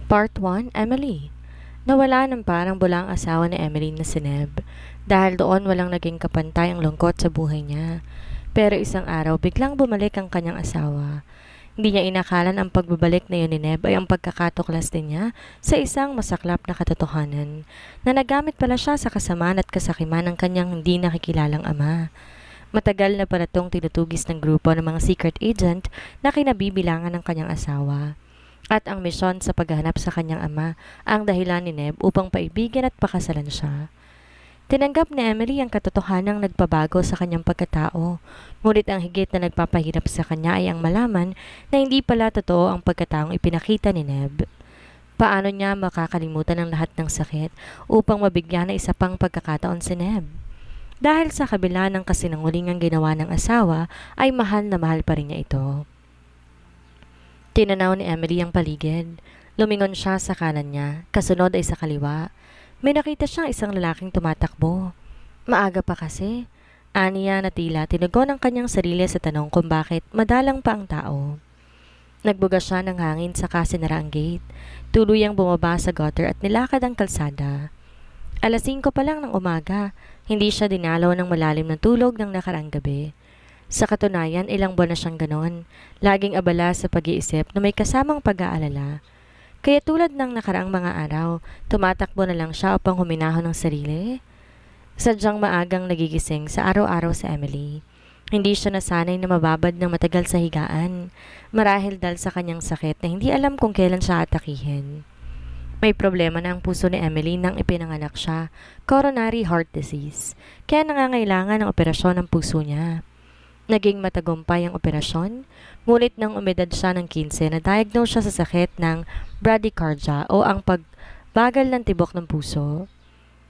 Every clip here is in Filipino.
Part 1, Emily. Nawala ng parang bula ang asawa ni Emily na si Neb. Dahil doon walang naging kapantay ang lungkot sa buhay niya. Pero isang araw biglang bumalik ang kanyang asawa. Hindi niya inakalan ang pagbabalik na yun ni Neb ay ang pagkakatuklas din niya sa isang masaklap na katotohanan na nagamit pala siya sa kasamaan at kasakiman ng kanyang hindi nakikilalang ama. Matagal na pala itong tinutugis ng grupo ng mga secret agent na kinabibilangan ng kanyang asawa. At ang misyon sa paghahanap sa kanyang ama ang dahilan ni Neb upang paibigin at pakasalan siya. Tinanggap ni Emily ang katotohanang nagpabago sa kanyang pagkatao, ngunit ang higit na nagpapahirap sa kanya ay ang malaman na hindi pala totoo ang pagkataong ipinakita ni Neb. Paano niya makakalimutan ang lahat ng sakit upang mabigyan ng isa pang pagkakataon si Neb? Dahil sa kabila ng kasinungalingang ginawa ng asawa ay mahal na mahal pa rin niya ito. Tinanaw ni Emily ang paligid. Lumingon siya sa kanan niya, kasunod ay sa kaliwa. May nakita siyang isang lalaking tumatakbo. Maaga pa kasi. Aniya na tila tinugon ang kanyang sarili sa tanong kung bakit madalang pa ang tao. Nagbuga siya ng hangin sa kasinara ang gate. Tuluyang bumaba sa gutter at nilakad ang kalsada. 5:00 pa lang ng umaga. Hindi siya dinalaw ng malalim na tulog ng nakaraang gabi. Sa katunayan, ilang buwan na siyang ganon. Laging abala sa pag-iisip na may kasamang pag-aalala. Kaya tulad ng nakaraang mga araw, tumatakbo na lang siya upang huminahon ng sarili. Sadyang maagang nagigising sa araw-araw sa Emily. Hindi siya nasanay na mababad ng matagal sa higaan, marahil dahil sa kanyang sakit na hindi alam kung kailan siya atakihin. May problema na ang puso ni Emily nang ipinanganak siya, coronary heart disease, kaya nangangailangan ng operasyon ng puso niya. Naging matagumpay ang operasyon, ngunit nang umedad siya ng 15 na-diagnose siya sa sakit ng bradycardia o ang pagbagal ng tibok ng puso.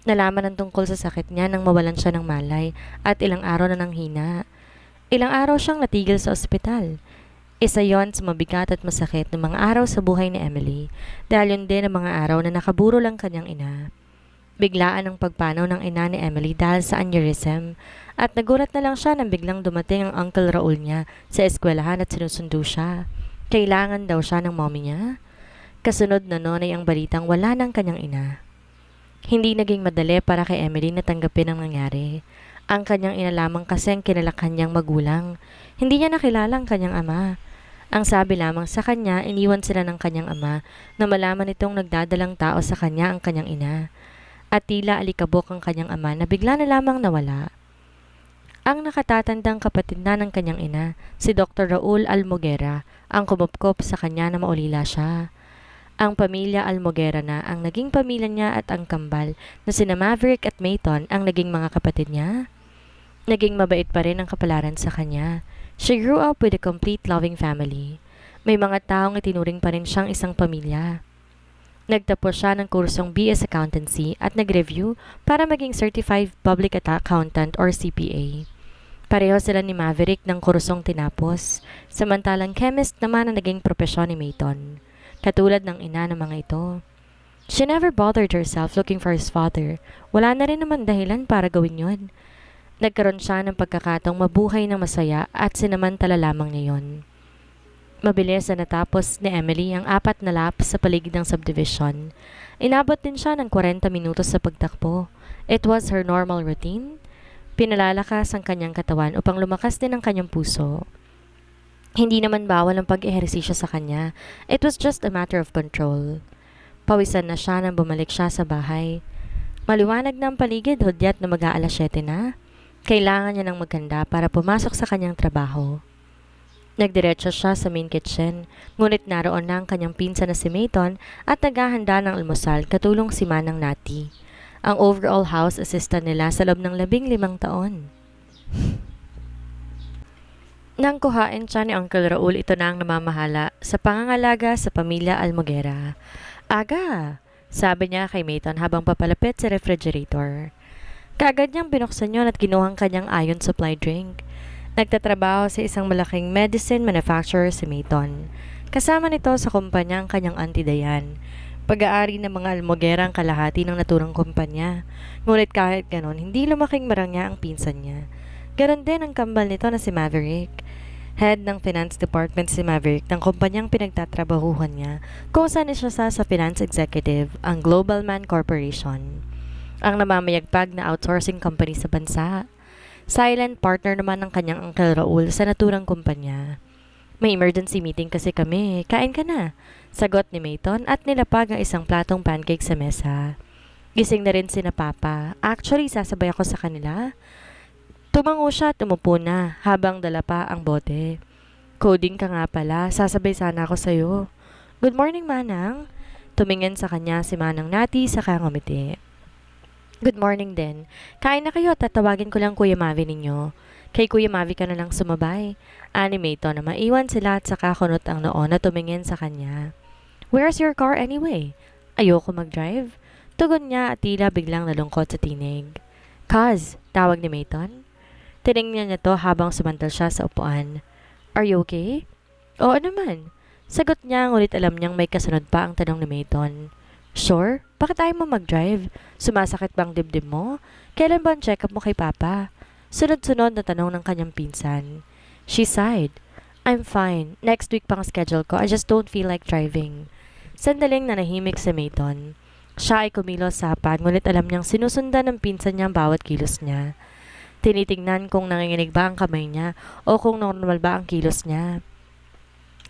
Nalaman ang tungkol sa sakit niya nang mawalan siya ng malay at ilang araw na nang hina. Ilang araw siyang natigil sa ospital. Isa yon sa mabigat at masakit ng mga araw sa buhay ni Emily dahil yun din ang mga araw na nakaburo lang kanyang ina. Biglaan ang pagpanaw ng ina ni Emily dahil sa aneurysm at nagulat na lang siya nang biglang dumating ang Uncle Raul niya sa eskwelahan at sinusundo siya. Kailangan daw siya ng mommy niya. Kasunod na noon ay ang balitang wala ng kanyang ina. Hindi naging madali para kay Emily na tanggapin ang nangyari. Ang kanyang ina lamang kasi ang kinalakhan niyang magulang. Hindi niya nakilala ang kanyang ama. Ang sabi lamang sa kanya, iniwan sila ng kanyang ama na malaman itong nagdadalang tao sa kanya ang kanyang ina. At tila alikabok ang kanyang ama na bigla na lamang nawala. Ang nakatatandang kapatid na ng kanyang ina, si Dr. Raul Almoguera, ang kumupkop sa kanya na maulila siya. Ang pamilya Almoguera na ang naging pamilya niya at ang kambal na sina Maverick at Mayton ang naging mga kapatid niya. Naging mabait pa rin ang kapalaran sa kanya. She grew up with a complete loving family. May mga taong itinuring pa rin siyang isang pamilya. Nagtapos siya ng kursong BS Accountancy at nag-review para maging Certified Public Accountant or CPA. Pareho sila ni Maverick ng kursong tinapos, samantalang chemist naman ang naging propesyon ni Mayton, katulad ng ina ng mga ito. She never bothered herself looking for his father. Wala na rin naman dahilan para gawin yun. Nagkaroon siya ng pagkakataong mabuhay ng masaya at sinamantala lamang niya yun. Mabilis na natapos ni Emily ang 4 na laps sa paligid ng subdivision. Inabot din siya ng 40 minutos sa pagtakbo. It was her normal routine. Pinalalakas ang kanyang katawan upang lumakas din ang kanyang puso. Hindi naman bawal ang pag-ehersisyo sa kanya. It was just a matter of control. Pawisan na siya nang bumalik siya sa bahay. Maliwanag na ang paligid, hudyat na mag-aalas 7 na. Kailangan niya ng maganda para pumasok sa kanyang trabaho. Nagdiretso siya sa main kitchen, ngunit naroon na ang kanyang pinsan na si Mayton at naghahanda ng almusal katulong si Manang Nati, ang overall house assistant nila sa loob ng 15 taon. Nang kuhain siya ni Uncle Raul, ito na ang namamahala sa pangangalaga sa pamilya Almoguera. Aga, sabi niya kay Mayton habang papalapit sa refrigerator. Kaagad niyang binuksan yun at kinuhang kanyang iron supply drink. Nagtatrabaho sa isang malaking medicine manufacturer si Mayton. Kasama nito sa kumpanya ang kanyang auntie Dayan. Pag-aari ng mga Almoguera ang kalahati ng naturang kumpanya. Ngunit kahit ganon, hindi lumaking marangya ang pinsan niya. Ganon din ang kambal nito na si Maverick. Head ng Finance Department si Maverick ng kumpanyang pinagtatrabahuhan niya kung saan siya sa Finance Executive, ang Global Man Corporation, ang namamayagpag na outsourcing company sa bansa. Silent partner naman ng kanyang Uncle Raul sa naturang kumpanya. May emergency meeting kasi kami, kain ka na, sagot ni Mayton at nilapag ang isang platong pancake sa mesa. Gising na rin sina Papa. Actually, sasabay ako sa kanila. Tumango siya at umupo na habang dala pa ang bote. Coding ka nga pala, sasabay sana ako sa'yo. Good morning, Manang. Tumingin sa kanya si Manang Nati sa ngumiti. Good morning din. Kain na kayo at tatawagin ko lang Kuya Mavi ninyo. Kay Kuya Mavi ka na lang sumabay. Animato na maiwan sila at saka kunot ang noon na tumingin sa kanya. Where's your car anyway? Ayoko mag-drive. Tugon niya at tila biglang nalungkot sa tinig. Kaz, tawag ni Mayton. Tinignan niya to habang sumantal siya sa upuan. Are you okay? Oo naman. Sagot niya ngunit alam niyang may kasunod pa ang tanong ni Mayton. Sure? Bakit ayaw mo mag-drive? Sumasakit bang dibdib mo? Kailan ba ang check-up mo kay Papa? Sunod-sunod na tanong ng kanyang pinsan. She sighed. I'm fine. Next week pang schedule ko. I just don't feel like driving. Sandaling nanahimik si Mayton. Siya ay kumilos sa hapag ngunit alam niyang sinusundan ng pinsan niya ang bawat kilos niya. Tinitingnan kung nanginginig ba ang kamay niya o kung normal ba ang kilos niya.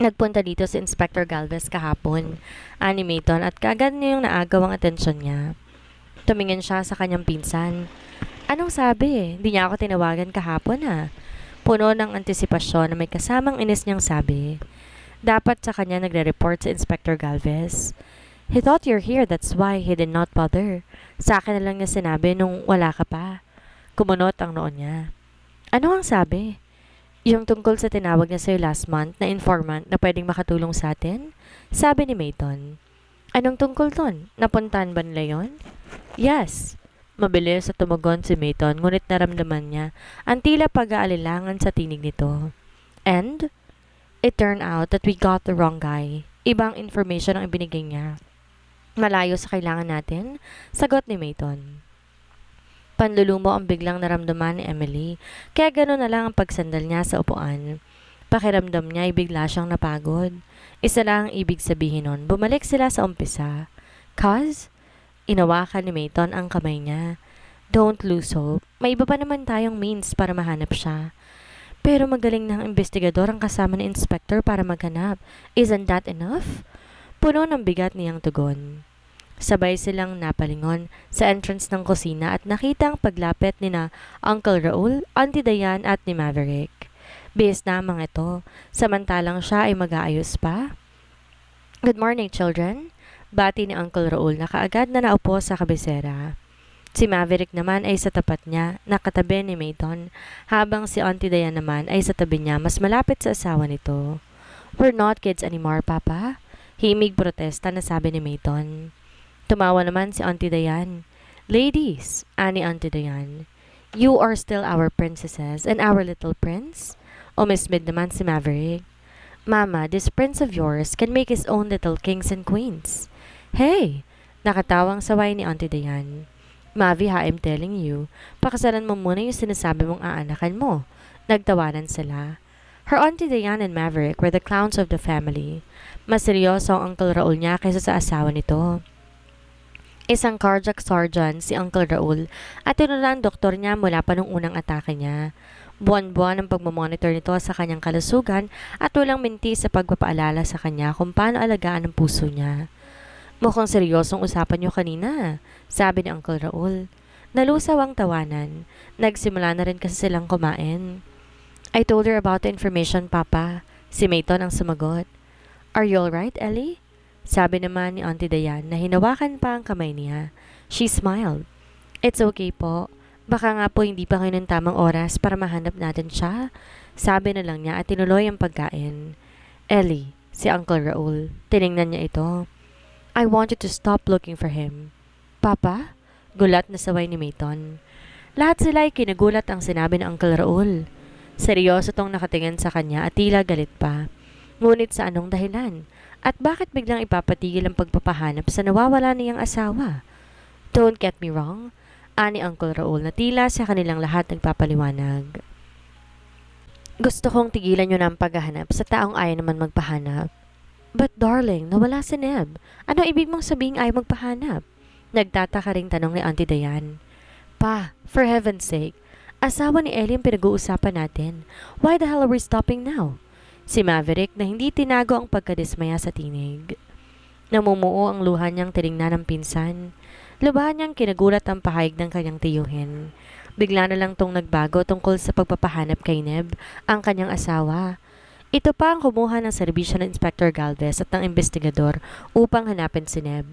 Nagpunta dito si Inspector Galvez kahapon, Mayton, at kaagad niya yung naagaw ang atensyon niya. Tumingin siya sa kanyang pinsan. Anong sabi? Di niya ako tinawagan kahapon Puno ng antisipasyon na may kasamang inis niyang sabi. Dapat sa kanya nagre-report si Inspector Galvez. He thought you're here, that's why he did not bother. Sa akin na lang niya sinabi nung wala ka pa. Kumunot ang noon niya. Ano ang sabi? Yung tungkol sa tinawag niya sa'yo last month na informant na pwedeng makatulong sa atin? Sabi ni Mayton. Anong tungkol ton? Napuntahan ba nila yun? Yes. Mabilis at tumugon si Mayton ngunit naramdaman niya ang tila pag-aalilangan sa tinig nito. And? It turned out that we got the wrong guy. Ibang information ang ibinigay niya. Malayo sa kailangan natin? Sagot ni Mayton. Panlulumo ang biglang naramdaman ni Emily, kaya gano'n na lang ang pagsandal niya sa upuan. Pakiramdam niya ay bigla siyang napagod. Isa lang ang ibig sabihin nun, bumalik sila sa umpisa. Cause? Inawakan ni Mayton ang kamay niya. Don't lose hope. May iba pa naman tayong means para mahanap siya. Pero magaling na ang investigador ang kasama ni Inspector para maghanap. Isn't that enough? Puno ng bigat niyang tugon. Sabay silang napalingon sa entrance ng kusina at nakita ang paglapit ni na Uncle Raul, Auntie Diane at ni Maverick. Bihis na ang mga ito, samantalang siya ay mag-aayos pa. Good morning, children. Bati ni Uncle Raul na kaagad na naupo sa kabisera. Si Maverick naman ay sa tapat niya, nakatabi ni Mayton, habang si Auntie Diane naman ay sa tabi niya mas malapit sa asawa nito. We're not kids anymore, Papa. Himig protesta na sabi ni Mayton. Tumawa naman si Auntie Diane. Ladies, ani Auntie Diane, you are still our princesses and our little prince? Umismid naman si Maverick. Mama, this prince of yours can make his own little kings and queens. Hey! Nakatawang saway ni Auntie Diane. Mavi, I'm telling you, pakasalan mo muna yung sinasabi mong aanakan mo. Nagtawanan sila. Her Auntie Diane and Maverick were the clowns of the family. Mas seryoso ang Uncle Raul niya kaysa sa asawa nito. Isang cardiac surgeon si Uncle Raul at tinuruan ang doktor niya mula pa nung unang atake niya. Buwan-buwan ang pagmamonitor nito sa kanyang kalusugan at walang minti sa pagpapaalala sa kanya kung paano alagaan ang puso niya. Mukhang seryosong usapan niyo kanina, sabi ni Uncle Raul. Nalusaw ang tawanan. Nagsimula na rin kasi silang kumain. I told her about the information, Papa. Si Mayton ang sumagot. Are you alright, Ellie? Sabi naman ni Auntie Diane na hinawakan pa ang kamay niya. She smiled. It's okay po. Baka nga po hindi pa kayo ng tamang oras para mahanap natin siya. Sabi na lang niya at tinuloy ang pagkain. Ellie, si Uncle Raul, tiningnan niya ito. I want you to stop looking for him. Papa? Gulat na saway ni Mayton. Lahat sila ay kinagulat ang sinabi ng Uncle Raul. Seryoso tong nakatingin sa kanya at tila galit pa. Ngunit sa anong dahilan? At bakit biglang ipapatigil ang pagpapahanap sa nawawala niyang asawa? Don't get me wrong, ani Uncle Raul na tila sa kanilang lahat nagpapaliwanag. Gusto kong tigilan nyo na ang paghahanap sa taong ayaw naman magpahanap. But darling, nawala si Neb. Ano ibig mong sabihing ayaw magpahanap? Nagtataka ring tanong ni Auntie Dayan. Pa, for heaven's sake, asawa ni Ellie ang pinag-uusapan natin. Why the hell are we stopping now? Si Maverick na hindi tinago ang pagkadismaya sa tinig. Namumuo ang luha niyang tinignan ng pinsan. Lubahan niyang kinagulat ang pahayag ng kanyang tiyuhin. Bigla na lang tong nagbago tungkol sa pagpapahanap kay Neb, ang kanyang asawa. Ito pa ang kumuha ng serbisyo ng Inspector Galvez at ng investigador upang hanapin si Neb.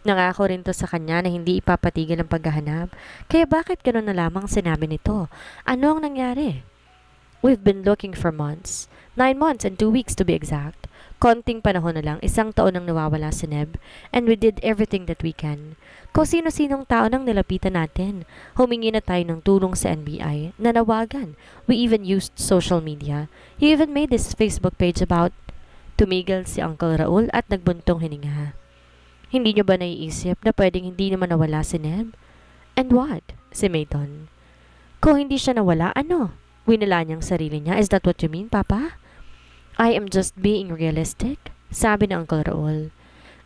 Nangako rin to sa kanya na hindi ipapatigil ang paghahanap. Kaya bakit gano'n na lamang sinabi nito? Ano ang nangyari? We've been looking for months. 9 months and 2 weeks to be exact. Konting panahon na lang, 1 taon nang nawawala si Neb, and we did everything that we can. Kung sino-sinong tao nang nilapitan natin, humingi na tayo ng tulong sa NBI, nanawagan. We even used social media. He even made this Facebook page about. Tumigil si Uncle Raul at nagbuntong hininga. Hindi niyo ba naiisip na pwedeng hindi naman nawala si Neb? And what? Si Mayton. Kung hindi siya nawala, ano? Winala niyang sarili niya. Is that what you mean, Papa? I am just being realistic, sabi ng Uncle Raul.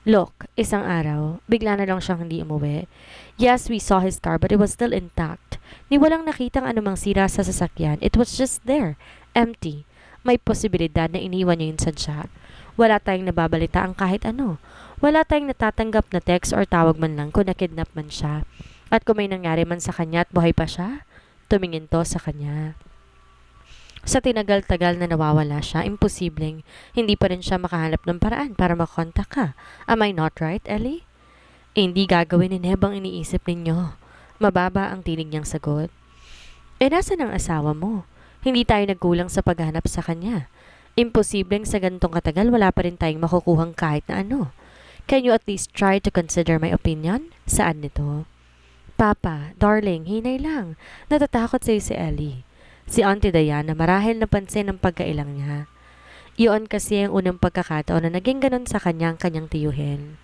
Look, isang araw, bigla na lang siyang hindi umuwi. Yes, we saw his car but it was still intact. Ni walang nakitang anumang sira sa sasakyan. It was just there, empty. May posibilidad na iniwan niya yun sadya. Wala tayong nababalita ang kahit ano. Wala tayong natatanggap na text or tawag man lang kung nakidnap man siya. At kung may nangyari man sa kanya at buhay pa siya, tumingin to sa kanya. Sa tinagal-tagal na nawawala siya, imposibleng hindi pa rin siya makahanap ng paraan para makontak ka. Am I not right, Ellie? Hindi gagawin ni Neb ang iniisip ninyo. Mababa ang tinig niyang sagot. Nasaan ang asawa mo? Hindi tayo nagkulang sa paghanap sa kanya. Imposibleng sa gantong katagal wala pa rin tayong makukuhang kahit na ano. Can you at least try to consider my opinion? Saan nito? Papa, darling, hinay lang. Natatakot sa'yo si Ellie. Si Auntie Diana marahil napansin ang pagkailang niya. Iyon kasi ang unang pagkakataon na naging ganon sa kanyang tiyuhin.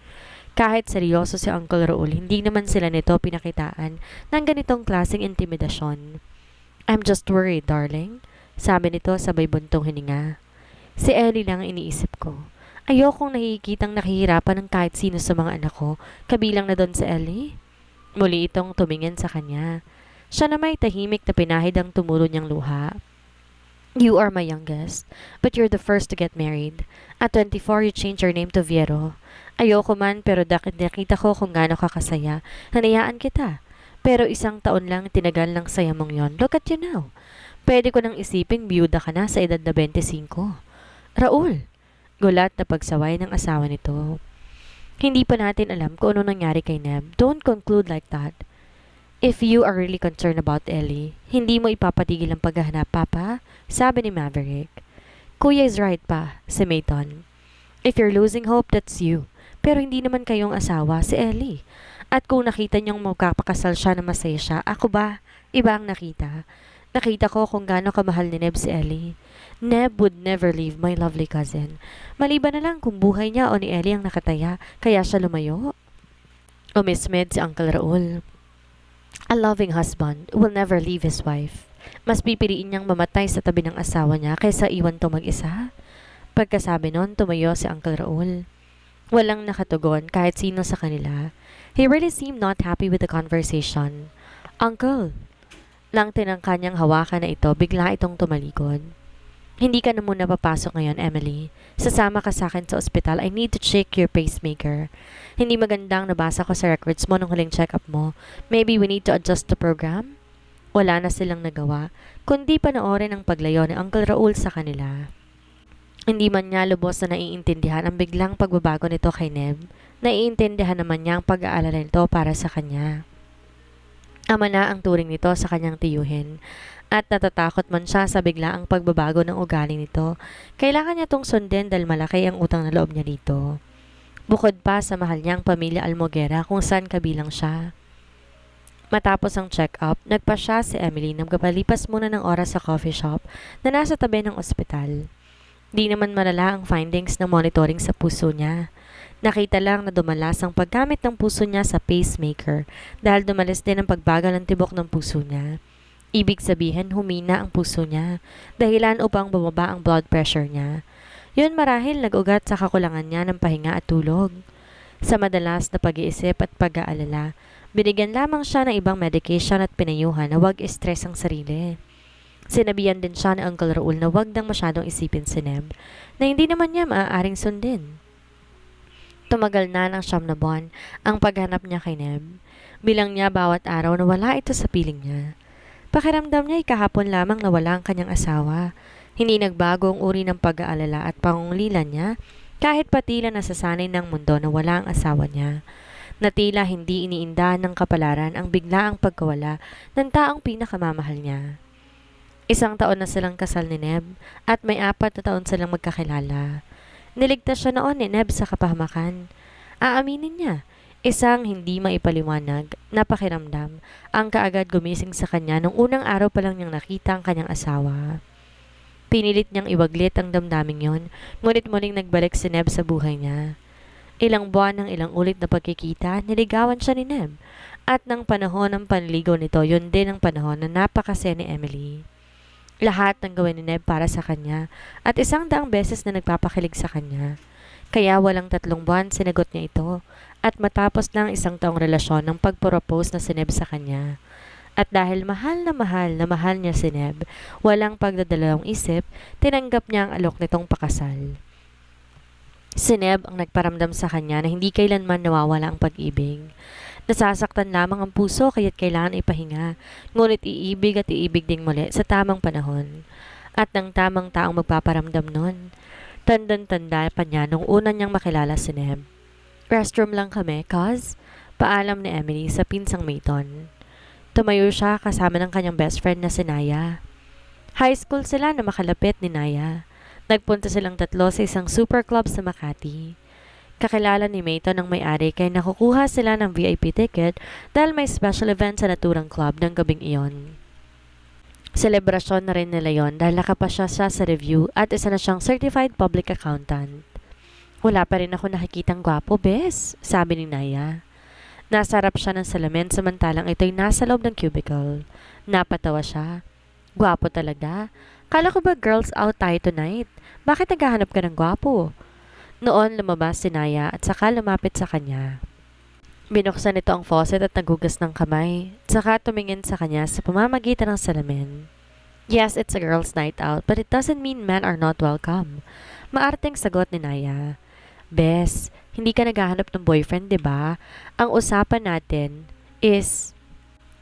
Kahit seryoso si Uncle Raul, hindi naman sila nito pinakitaan ng ganitong klaseng intimidasyon. I'm just worried, darling, sabi nito sabay buntong hininga. Si Ellie lang ang iniisip ko. Ayokong nakikitang nakihirapan ng kahit sino sa mga anak ko, kabilang na doon si Ellie. Muli itong tumingin sa kanya. Siya na may tahimik na pinahid ang tumulo niyang luha. You are my youngest, but you're the first to get married. At 24, you changed your name to Viero. Ayoko man, pero nakita ko kung gaano ka kasaya. Hanayaan kita. Pero 1 taon lang tinagal ng saya mong yon. Look at you now. Pwede ko nang isiping biyuda ka na sa edad na 25. Raul! Gulat na pagsaway ng asawa nito. Hindi pa natin alam kung ano nangyari kay Neb. Don't conclude like that. If you are really concerned about Ellie, hindi mo ipapatigil ang paghahanap, Papa, sabi ni Maverick. Kuya is right pa, si Mayton. If you're losing hope, that's you. Pero hindi naman kayong asawa, si Ellie. At kung nakita niyong magkapakasal siya na masaya siya, ako ba? Iba ang nakita. Nakita ko kung gaano kamahal ni Neb si Ellie. Neb would never leave my lovely cousin. Maliban na lang kung buhay niya o ni Ellie ang nakataya, kaya siya lumayo. Umismed si Uncle Raul. A loving husband will never leave his wife. Mas pipiliin niyang mamatay sa tabi ng asawa niya kaysa iwan to mag-isa. Pagkasabi nun, tumayo si Uncle Raul. Walang nakatugon kahit sino sa kanila. He really seemed not happy with the conversation. Uncle! Lang tinangka niyang hawakan na ito, bigla itong tumalikod. Hindi ka na muna papasok ngayon, Emily. Sasama ka sa akin sa ospital. I need to check your pacemaker. Hindi magandang nabasa ko sa records mo nung huling check-up mo. Maybe we need to adjust the program? Wala na silang nagawa, kundi panoorin ang paglayo ni Uncle Raul sa kanila. Hindi man niya lubos na naiintindihan ang biglang pagbabago nito kay Neb. Naiintindihan naman niya ang pag-aalala nito para sa kanya. Ama na ang turing nito sa kanyang tiyuhin. At natatakot man siya sa biglaang pagbabago ng ugali nito. Kailangan niya tong sundin dahil malaki ang utang na loob niya dito. Bukod pa sa mahal niyang pamilya Almoguera kung saan kabilang siya. Matapos ang check-up, nagpa siya si Emily na magpalipas muna ng oras sa coffee shop na nasa tabi ng ospital. Di naman malala ang findings ng monitoring sa puso niya. Nakita lang na dumalas ang paggamit ng puso niya sa pacemaker dahil dumalas din ang pagbagal ng tibok ng puso niya. Ibig sabihin, humina ang puso niya, dahilan upang bumaba ang blood pressure niya. Yun marahil nag-ugat sa kakulangan niya ng pahinga at tulog. Sa madalas na pag-iisip at pag-aalala, binigyan lamang siya ng ibang medication at pinayuhan na huwag stress ang sarili. Sinabihan din siya ni Uncle Raul na huwag nang masyadong isipin si Neb, na hindi naman niya maaaring sundin. Tumagal na ng 9 na buwan ang paghanap niya kay Neb. Bilang niya bawat araw na wala ito sa piling niya. Pakiramdam niya ay kahapon lamang nawala ang kanyang asawa. Hindi nagbago ang uri ng pag-aalala at pangungulilan niya kahit patila nasasanay ng mundo na wala ang asawa niya. Na tila hindi iniindahan ng kapalaran ang biglaang pagkawala ng taong pinakamamahal niya. 1 taon na silang kasal ni Neb at may 4 na taon silang magkakilala. Niligtas siya noon ni Neb sa kapahamakan. Aaminin niya, isang hindi maipaliwanag na pakiramdam ang kaagad gumising sa kanya nung unang araw pa lang niyang nakita ang kanyang asawa. Pinilit niyang iwaglit ang damdaming yon, ngunit muling nagbalik si Neb sa buhay niya. Ilang buwan ng ilang ulit na pagkikita, niligawan siya ni Neb. At ng panahon ng panligaw nito, yun din ang panahon na napakasaya ni Emily. Lahat ng gawin ni Neb para sa kanya at 100 beses na nagpapakilig sa kanya. Kaya walang 3 buwan sinagot niya ito at matapos ng 1 taong relasyon ng pagpropose na si Neb sa kanya. At dahil mahal na mahal niya si Neb, walang pagdadalawang isip, tinanggap niya ang alok nitong pakasal. Si Neb ang nagparamdam sa kanya na hindi kailanman nawawala ang pag-ibig. Nasasaktan lamang ang puso kaya't kailangan ipahinga, ngunit iibig at iibig ding muli sa tamang panahon. At ng tamang taong magpaparamdam nun. Tandang-tanda pa niya nung una niyang makilala si Neb. Restroom lang kami, cuz? Paalam ni Emily sa pinsang Mayton. Tumayo siya kasama ng kanyang best friend na si Naya. High school sila na makalapit ni Naya. Nagpunta silang 3 sa isang super club sa Makati. Kakilala ni Mayton ang may-ari kaya nakukuha sila ng VIP ticket dahil may special event sa naturang club ng gabing iyon. Selebrasyon na rin nila yon dahil nakapasya siya sa review at isa na siyang certified public accountant. Wala pa rin ako nakikitang gwapo, bes, sabi ni Naya. Nasa harap siya ng salamin samantalang ito'y nasa loob ng cubicle. Napatawa siya. Gwapo talaga. Kala ko ba girls out tayo tonight? Bakit naghahanap ka ng gwapo? Noon lumabas si Naya at saka lumapit sa kanya. Binuksan nito ang faucet at nagugas ng kamay. Saka tumingin sa kanya sa pamamagitan ng salamin. Yes, it's a girls' night out, but it doesn't mean men are not welcome. Maarteng sagot ni Naya. Bes, hindi ka naghahanap ng boyfriend, di ba? Ang usapan natin is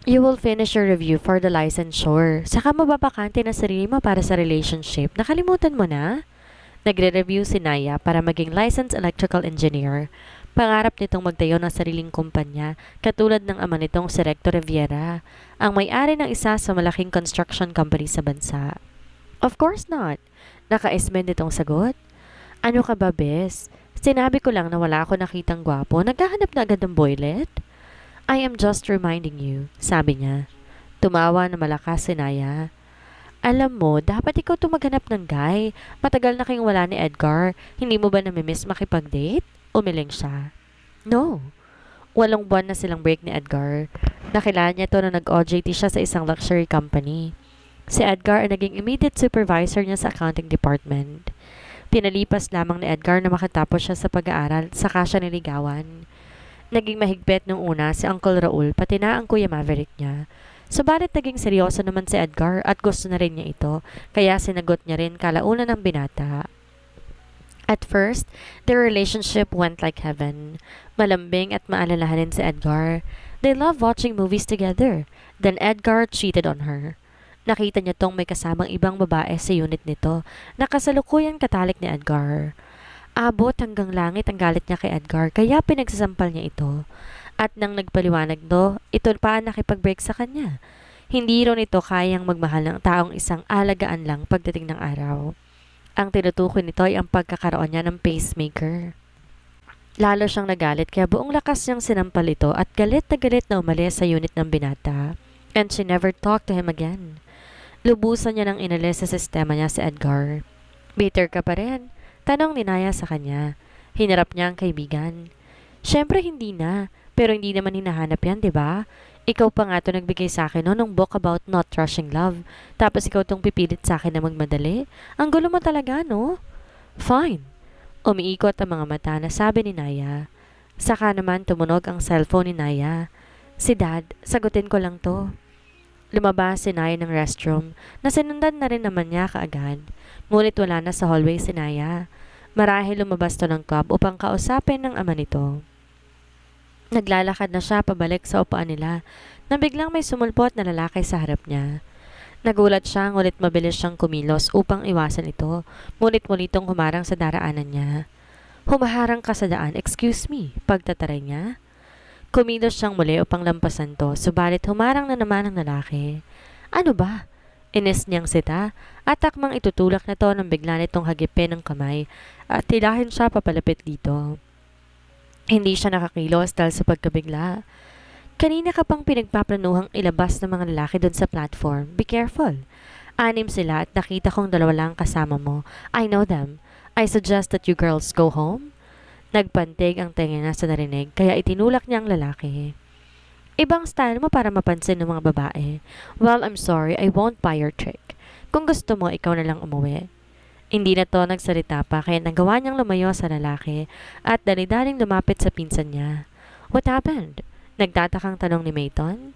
you will finish your review for the licensure. Saka mababakante na sarili mo para sa relationship. Nakalimutan mo na? Nagre-review si Naya para maging licensed electrical engineer. Pangarap nitong magtayo ng sariling kumpanya, katulad ng ama nitong si Rector Riviera, ang may-ari ng isa sa malaking construction company sa bansa. Of course not. Naka-esmen nitong sagot. Ano ka ba, bes? Sinabi ko lang na wala ako nakitang gwapo. Naghahanap na agad ng boylet? I am just reminding you, sabi niya. Tumawa na malakas si Naya. Alam mo, dapat ikaw maghanap ng guy. Matagal na kayong wala ni Edgar. Hindi mo ba namimiss makipag-date? Umiling siya. No. 8 buwan na silang break ni Edgar. Nakilala niya ito na nag-OJT siya sa isang luxury company. Si Edgar ay naging immediate supervisor niya sa accounting department. Pinalipas lamang ni Edgar na makatapos siya sa pag-aaral, saka siya niligawan. Naging mahigpit nung una si Uncle Raul pati na ang Kuya Maverick niya. Subalit naging seryoso naman si Edgar at gusto na rin niya ito, kaya sinagot niya rin kalaunan ng binata. At first, their relationship went like heaven. Malambing at maalalahanin si Edgar. They love watching movies together. Then Edgar cheated on her. Nakita niya tong may kasamang ibang babae sa unit nito na kasalukuyan katalik ni Edgar. Abot hanggang langit ang galit niya kay Edgar kaya pinagsasampal niya ito. At nang nagpaliwanag ito pa nakipag-break sa kanya. Hindi ron ito kayang magmahal ng taong isang alagaan lang pagdating ng araw. Ang tinutukoy nito ay ang pagkakaroon niya ng pacemaker. Lalo siyang nagalit kaya buong lakas niyang sinampal ito at galit na umalis sa unit ng binata. And she never talked to him again. Lubusan niya nang inalis sa sistema niya si Edgar. Bitter ka pa rin? Tanong ni Naya sa kanya. Hinarap niya ang kaibigan. Siyempre hindi na, pero hindi naman hinahanap yan, di ba? Ikaw pa nga to nagbigay sa akin no, nung book about not rushing love. Tapos ikaw tong pipilit sa akin na magmadali. Ang gulo mo talaga, no? Fine. Umiikot ang mga mata na sabi ni Naya. Saka naman tumunog ang cellphone ni Naya. Si Dad, sagutin ko lang to. Lumabas si Naya ng restroom na sinundan na rin naman niya kaagad. Ngunit wala na sa hallway si Naya. Marahil lumabas to ng club upang kausapin ng ama nito. Naglalakad na siya pabalik sa upuan nila na biglang may sumulpot na lalaki sa harap niya. Nagulat siya ngunit mabilis siyang kumilos upang iwasan ito, ngunit mulitong humarang sa daraanan niya. Humaharang ka sa daan, excuse me, pagtataray niya. Kumilos siyang muli upang lampasan to, subalit humarang na naman ang lalaki. Ano ba? Inis niyang sita at takmang itutulak na to nang bigla nitong hagipin ng kamay at tilahin siya papalapit dito. Hindi siya nakakilos dahil sa pagkabigla. Kanina ka pang pinagpaplanuhang ilabas ng mga lalaki doon sa platform. Be careful. 6 sila at nakita kong 2 lang kasama mo. I know them. I suggest that you girls go home. Nagpantig ang tenga niya sa narinig kaya itinulak niya ang lalaki. Ibang style mo para mapansin ng mga babae. Well, I'm sorry, I won't buy your trick. Kung gusto mo, ikaw na lang umuwi. Hindi na to nagsalita pa kaya nagawa niyang lumayo sa lalaki at dali-daling lumapit sa pinsan niya. What happened? Nagtatakang tanong ni Mayton.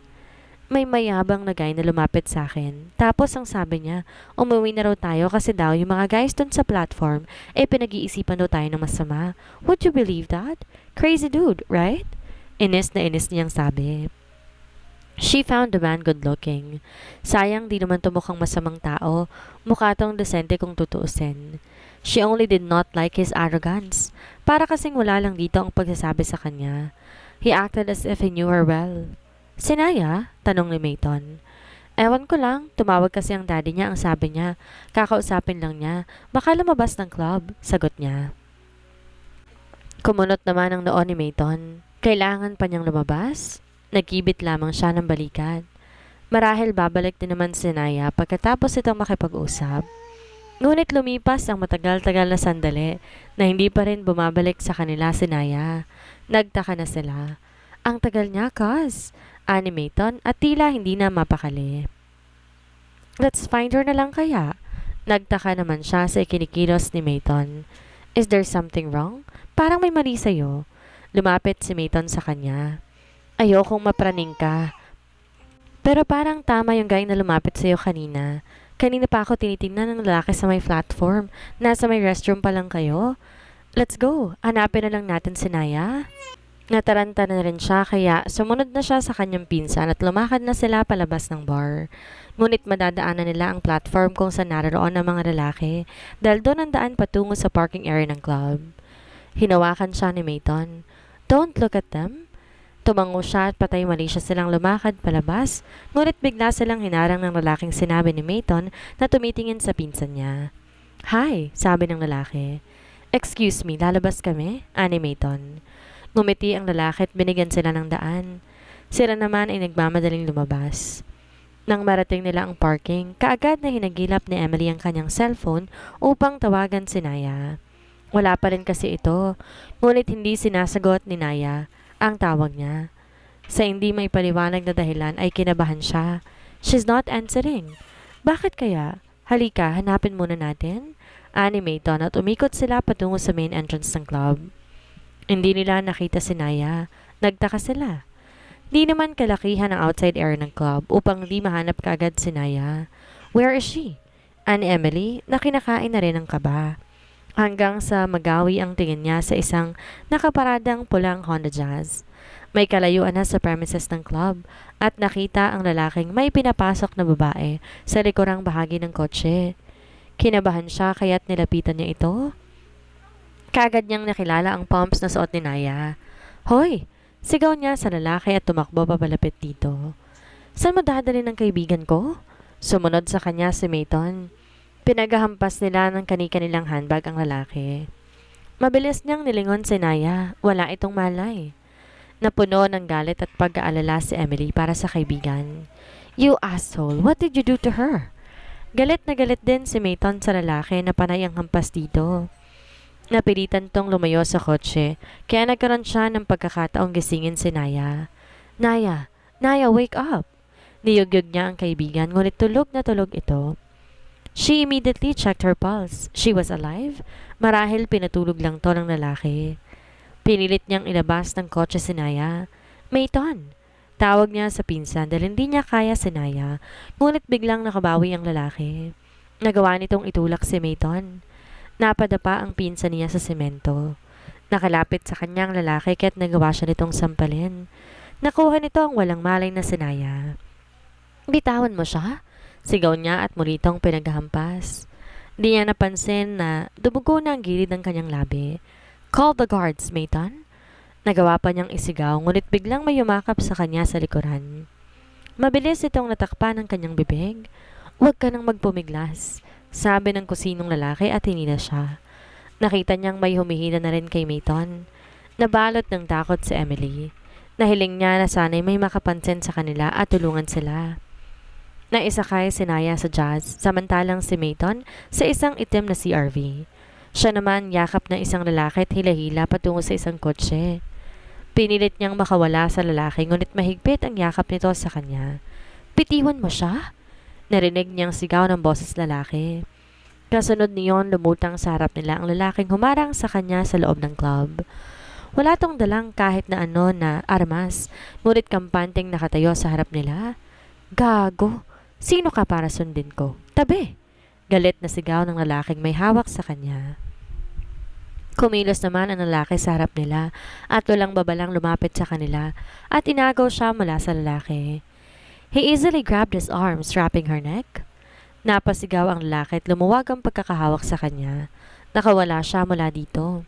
May mayabang na guy na lumapit sa akin. Tapos ang sabi niya, umuwi na raw tayo kasi daw yung mga guys dun sa platform pinag-iisipan daw tayo ng masama. Would you believe that? Crazy dude, right? Inis na inis niyang sabi. She found the man good-looking. Sayang di naman mukhang masamang tao. Mukha tong desente kung tutuusin. She only did not like his arrogance. Para kasing wala lang dito ang pagsasabi sa kanya. He acted as if he knew her well. Sinaya? Tanong ni Mayton. Ewan ko lang, tumawag kasi ang daddy niya, ang sabi niya. Kakausapin lang niya. Baka lumabas ng club, sagot niya. Kumunot naman ang noon ni Mayton. Kailangan pa niyang lumabas? Nagkibit lamang siya ng balikat. Marahil babalik din naman si Naya pagkatapos itong makipag-usap. Ngunit lumipas ang matagal-tagal na sandali na hindi pa rin bumabalik sa kanila si Naya. Nagtaka na sila. Ang tagal niya, cuz. Ani Mayton at tila hindi na mapakali. Let's find her na lang kaya. Nagtaka naman siya sa ikinikilos ni Mayton. Is there something wrong? Parang may mali sa'yo. Lumapit si Mayton sa kanya. Ayokong mapraning ka. Pero parang tama yung guy na lumapit sa'yo kanina. Kanina pa ako tinitingnan ng lalaki sa may platform. Nasa may restroom pa lang kayo. Let's go. Hanapin na lang natin si Naya. Nataranta na rin siya kaya sumunod na siya sa kanyang pinsan at lumakad na sila palabas ng bar. Ngunit madadaanan nila ang platform kung saan naroon ang mga lalaki dahil doon ang daan patungo sa parking area ng club. Hinawakan siya ni Mayton. Don't look at them. Tumango siya at patay mali siya silang lumakad palabas, ngunit bigla silang hinarang ng lalaking sinabi ni Mayton na tumitingin sa pinsan niya. Hi, sabi ng lalaki. Excuse me, lalabas kami? Ani Mayton. Ngumiti ang lalaki at binigyan sila ng daan. Sila naman ay nagmamadaling lumabas. Nang marating nila ang parking, kaagad na hinagilap ni Emily ang kanyang cellphone upang tawagan si Naya. Wala pa rin kasi ito, ngunit hindi sinasagot ni Naya ang tawag niya. Sa hindi may paliwanag na dahilan ay kinabahan siya. She's not answering. Bakit kaya? Halika, hanapin muna natin. Ani Mayton at umikot sila patungo sa main entrance ng club. Hindi nila nakita si Naya. Nagtaka sila. Di naman kalakihan ang outside area ng club upang di mahanap kaagad si Naya. Where is she? Ani Emily na kinakain na rin ng kaba. Hanggang sa magawi ang tingin niya sa isang nakaparadang pulang Honda Jazz. May kalayuan na sa premises ng club at nakita ang lalaking may pinapasok na babae sa likurang bahagi ng kotse. Kinabahan siya kaya't nilapitan niya ito. Kaagad niyang nakilala ang pumps na suot ni Naya. Hoy! Sigaw niya sa lalaki at tumakbo papalapit dito. Saan mo dadalhin ng kaibigan ko? Sumunod sa kanya si Mayton. Pinagahampas nila ng kani-kanilang handbag ang lalaki. Mabilis niyang nilingon si Naya. Wala itong malay. Napuno ng galit at pag-aalala si Emily para sa kaibigan. You asshole! What did you do to her? Galit na galit din si Mayton sa lalaki na panay ang hampas dito. Napilitan tong lumayo sa kotse, kaya nagkaroon siya ng pagkakataong gisingin si Naya. Naya, Naya, wake up! Niyugyug niya ang kaibigan, ngunit tulog na tulog ito. She immediately checked her pulse. She was alive? Marahil pinatulog lang to ng lalaki. Pinilit niyang ilabas ng kotse si Naya. Mayton! Tawag niya sa pinsan dahil hindi niya kaya si Naya, ngunit biglang nakabawi ang lalaki. Nagawa nitong itulak si Mayton. Napadapa ang pinsan niya sa semento. Nakalapit sa kanyang lalaki kaya't nagawa siya nitong sampalin. Nakuha nito ang walang malay na si Naya. Bitawan mo siya? Sigaw niya at muli itong pinaghampas. Di niya napansin na dumugo na ang gilid ng kanyang labi. Call the guards, Mayton. Nagawa pa niyang isigaw, ngunit biglang may yumakap sa kanya sa likuran. Mabilis itong natakpan ng kanyang bibig. Huwag ka nang magpumiglas, sabi ng kusinong lalaki at hinila siya. Nakita niyang may humihila na rin kay Mayton. Nabalot ng takot si Emily. Nahiling niya na sana'y may makapansin sa kanila at tulungan sila. Naisakay si Naya sa Jazz, samantalang si Mayton sa isang itim na CRV. Siya naman yakap ng isang lalaki at hila-hila patungo sa isang kotse. Pinilit niyang makawala sa lalaki ngunit mahigpit ang yakap nito sa kanya. Bitiwan mo siya? Narinig niyang sigaw ng boses lalaki. Kasunod niyon lumutang sa harap nila ang lalaking humarang sa kanya sa loob ng club. Wala tong dalang kahit na ano na armas, ngunit kampanteng nakatayo sa harap nila. Gago! Sino ka para sundin ko? Tabi! Galit na sigaw ng lalaking may hawak sa kanya. Kumilos naman ang lalaki sa harap nila at walang babalang lumapit sa kanila at inagaw siya mula sa lalaki. He easily grabbed his arms, wrapping her neck. Napasigaw ang lalaki at lumuwag ang pagkakahawak sa kanya. Nakawala siya mula dito.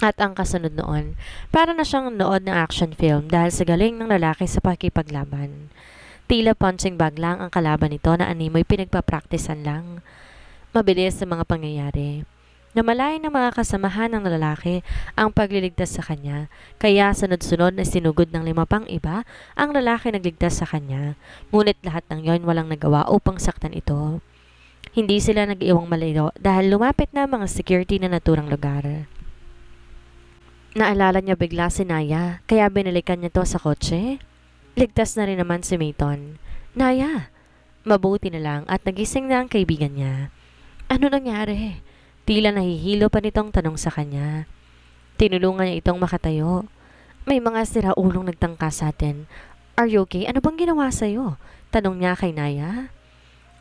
At ang kasunod noon, para na siyang nood ng action film dahil sa galing ng lalaki sa pakipaglaban. Tila punching bag lang ang kalaban nito na animoy pinagpapraktisan lang. Mabilis sa mga pangyayari. Namalayan ng mga kasamahan ng lalaki ang pagliligtas sa kanya, kaya sunod-sunod na sinugod ng 5 pang iba ang lalaki nagligtas sa kanya, ngunit lahat ng yon walang nagawa upang saktan ito. Hindi sila nag-iwang malayo dahil lumapit na mga security na naturang lugar. Naalala niya bigla si Naya, kaya binalikan niya to sa kotse. Ligtas na rin naman si Mayton. Naya! Mabuti na lang at nagising na ang kaibigan niya. Ano nangyari? Tila nahihilo pa nitong tanong sa kanya. Tinulungan niya itong makatayo. May mga siraulong nagtangka sa atin. Are you okay? Ano bang ginawa sa'yo? Tanong niya kay Naya.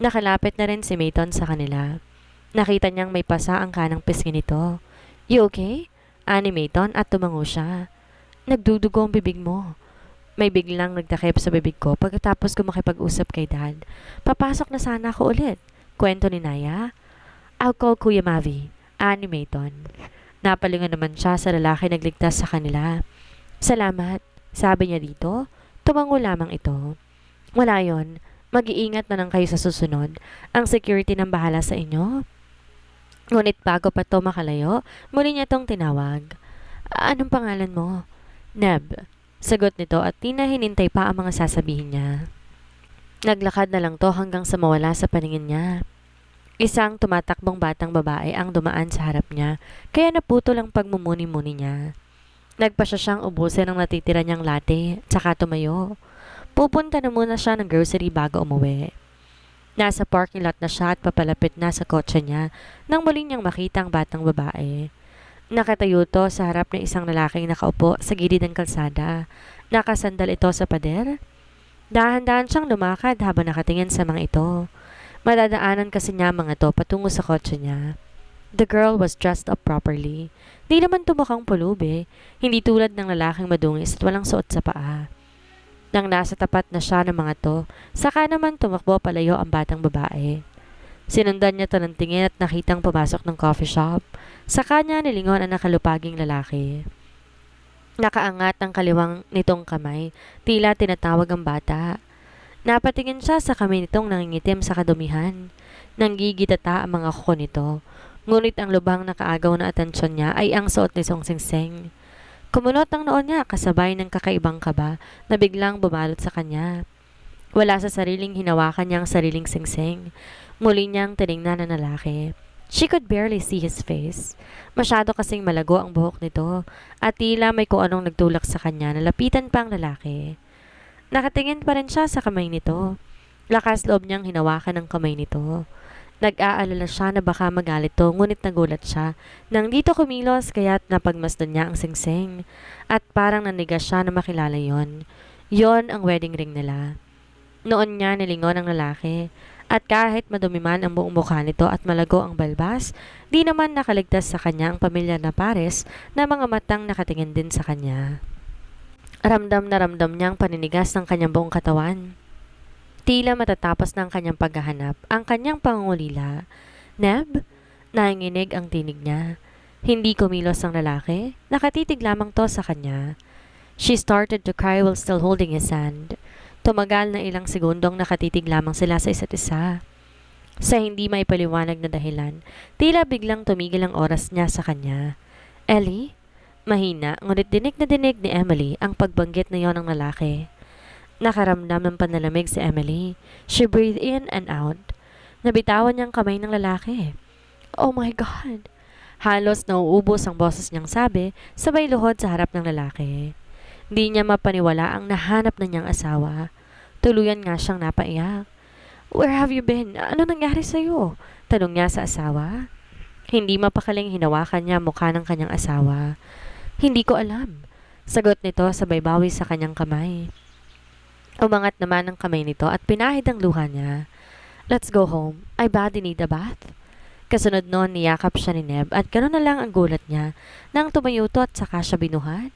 Nakalapit na rin si Mayton sa kanila. Nakita niyang may pasa ang kanang pisngi nito. You okay? Ani Mayton at tumango siya. Nagdudugo ang bibig mo. May biglang nagtakip sa bibig ko pagkatapos ko makipag-usap kay Dad. Papasok na sana ako ulit. Kwento ni Naya. I'll call Kuya Mavi, ani Mayton. Napalingon naman siya sa lalaki nagligtas sa kanila. Salamat, sabi niya dito. Tumango lamang ito. Wala yon, mag-iingat na lang kayo sa susunod. Ang security nang bahala sa inyo. Ngunit bago pa to makalayo, muli niya tong tinawag. Anong pangalan mo? Neb. Sagot nito at tina hinintay pa ang mga sasabihin niya. Naglakad na lang to hanggang sa mawala sa paningin niya. Isang tumatakbong batang babae ang dumaan sa harap niya, kaya naputol ang pagmumuni-muni niya. Nagpasya siyang ubusin ang natitira niyang latte, tsaka tumayo. Pupunta na muna siya ng grocery bago umuwi. Nasa parking lot na siya at papalapit na sa kotse niya nang muli niyang makita ang batang babae. Nakatayo to sa harap ng isang lalaking nakaupo sa gilid ng kalsada. Nakasandal ito sa pader. Dahan-dahan siyang lumakad habang nakatingin sa mga ito. Madadaanan kasi niya mga to patungo sa kotse niya. The girl was dressed up properly. Di naman tumukhang pulubi, hindi tulad ng lalaking madungis at walang suot sa paa. Nang nasa tapat na siya ng mga to, saka naman tumakbo palayo ang batang babae. Sinundan niya to ng tingin at nakitang pumasok ng coffee shop. Saka niya nilingon ang nakalupaging lalaki. Nakaangat ang kaliwang nitong kamay, tila tinatawag ang bata. Napatingin siya sa kamay nitong nangingitim sa kadumihan. Nanggigitata ang mga kuko nito. Ngunit ang lubhang nakaagaw na atensyon niya ay ang suot ni Song Singsing. Kumunot ang noon niya kasabay ng kakaibang kaba na biglang bumalot sa kanya. Wala sa sariling hinawakan niya ang sariling singsing. Muli niyang tinignan ang lalaki. She could barely see his face. Masyado kasing malago ang buhok nito at tila may kung anong nagtulak sa kanya na lapitan pa ang lalaki. Nakatingin pa rin siya sa kamay nito. Lakas loob niyang hinawakan ang kamay nito. Nag-aalala siya na baka magalit to, ngunit nagulat siya nang dito kumilos kaya't napagmasdan niya ang singsing at parang nanigas siya na makilala yon. Yon ang wedding ring nila. Noon niya nilingon ang lalaki at kahit madumi man ang buong mukha nito at malago ang balbas, di naman nakaligtas sa kanya ang pamilyar na pares na mga matang nakatingin din sa kanya. Ramdam na ramdam niyang paninigas ng kanyang buong katawan. Tila matatapos ng kanyang paghahanap ang kanyang pangungulila. Neb? Nanginginig ang tinig niya. Hindi kumilos ang lalaki. Nakatitig lamang to sa kanya. She started to cry while still holding his hand. Tumagal na ilang segundong nakatitig lamang sila sa isa't isa. Sa hindi may paliwanag na dahilan, tila biglang tumigil ang oras niya sa kanya. Ellie? Mahina, ngunit dinig na dinig ni Emily ang pagbanggit na yon ng lalaki. Nakaramdam ng panlalamig si Emily. She breathed in and out. Nabitawan niyang kamay ng lalaki. Oh my God! Halos nauubos ang boses niyang sabi, sabay luhod sa harap ng lalaki. Di niya mapaniwala ang nahanap na niyang asawa. Tuluyan nga siyang napaiyak. Where have you been? Ano nangyari sa'yo? Tanong niya sa asawa. Hindi mapakaling hinawakan niya mukha ng kanyang asawa. Hindi ko alam. Sagot nito sabay bawi sa kanyang kamay. Umangat naman ang kamay nito at pinahid ang luha niya. Let's go home. I badly need a bath. Kasunod noon niyakap siya ni Neb at gano'n na lang ang gulat niya nang tumayo to at saka siya binuhat.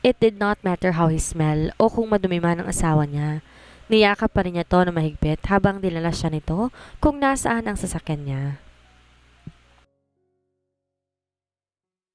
It did not matter how he smell o kung madumi man ang asawa niya. Niyakap pa rin niya to na mahigpit habang dinala siya nito kung nasaan ang sasakyan niya.